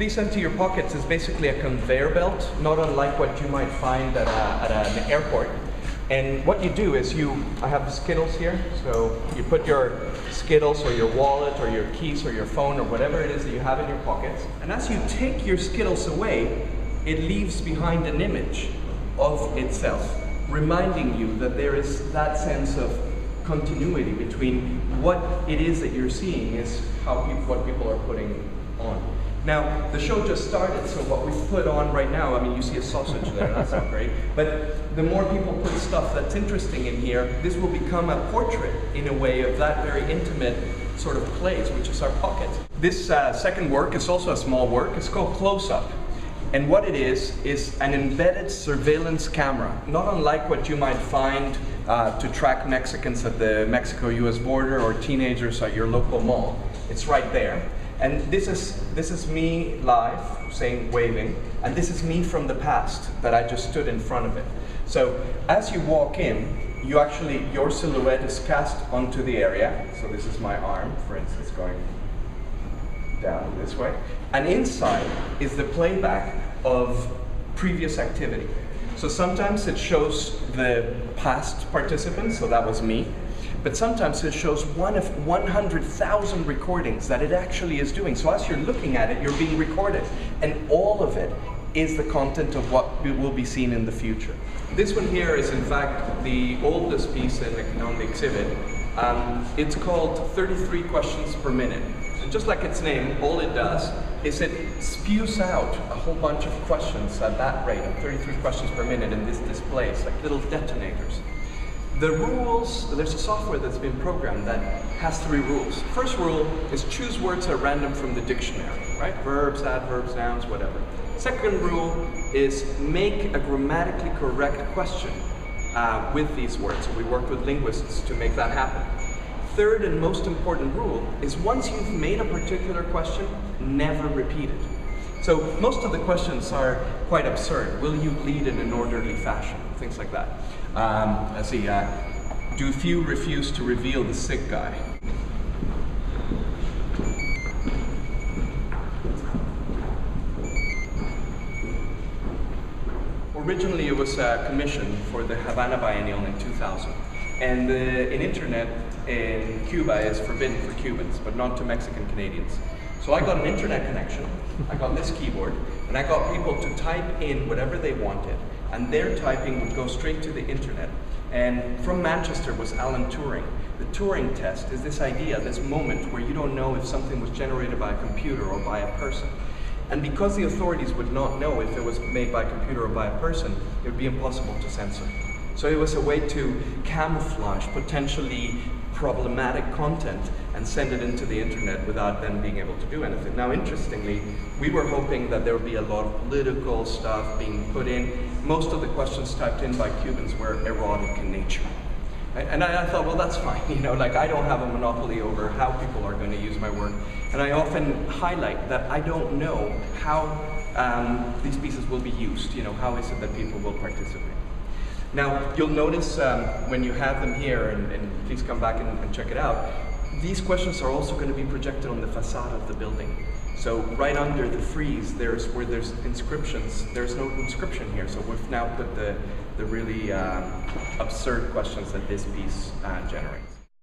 Please Empty Your Pockets is basically a conveyor belt, not unlike what you might find at an airport. And what you do is I have the Skittles here, so you put your Skittles or your wallet or your keys or your phone or whatever it is that you have in your pockets. And as you take your Skittles away, it leaves behind an image of itself, reminding you that there is that sense of continuity between what it is that you're seeing is what people are putting on. Now, the show just started, so what we've put on right now, I mean, you see a sausage there, that's not great, but the more people put stuff that's interesting in here, this will become a portrait, in a way, of that very intimate sort of place, which is our pocket. This second work is also a small work. It's called Close Up. And what it is an embedded surveillance camera, not unlike what you might find to track Mexicans at the Mexico-US border or teenagers at your local mall. It's right there. And this is me live, waving, and this is me from the past that I just stood in front of it. So as you walk in, your silhouette is cast onto the area. So this is my arm, for instance, going down this way. And inside is the playback of previous activity. So sometimes it shows the past participants, so that was me. But sometimes it shows one of 100,000 recordings that it actually is doing. So as you're looking at it, you're being recorded. And all of it is the content of what will be seen in the future. This one here is in fact the oldest piece on the exhibit. It's called 33 questions per minute. And just like its name, all it does is it spews out a whole bunch of questions at that rate of 33 questions per minute in this display. It's like little detonators. The rules, there's a software that's been programmed that has 3 rules. First rule is choose words at random from the dictionary, right? Verbs, adverbs, nouns, whatever. Second rule is make a grammatically correct question with these words. So we worked with linguists to make that happen. Third and most important rule is once you've made a particular question, never repeat it. So most of the questions are quite absurd. Will you lead in an orderly fashion? Things like that. Let's see, do few refuse to reveal the sick guy? Originally it was commissioned for the Havana Biennial in 2000. And the internet in Cuba is forbidden for Cubans, but not to Mexican Canadians. So I got an internet connection, I got this keyboard, and I got people to type in whatever they wanted, and their typing would go straight to the internet. And from Manchester was Alan Turing. The Turing test is this idea, this moment where you don't know if something was generated by a computer or by a person. And because the authorities would not know if it was made by a computer or by a person, it would be impossible to censor. So it was a way to camouflage potentially problematic content and send it into the internet without them being able to do anything. Now, interestingly, we were hoping that there would be a lot of political stuff being put in. Most of the questions typed in by Cubans were erotic in nature. And I thought, well, that's fine, like I don't have a monopoly over how people are going to use my work. And I often highlight that I don't know how these pieces will be used, how is it that people will participate. Now, you'll notice when you have them here, and please come back and check it out, these questions are also going to be projected on the facade of the building. So right under the frieze, where there's inscriptions, there's no inscription here, so we've now put the really absurd questions that this piece generates.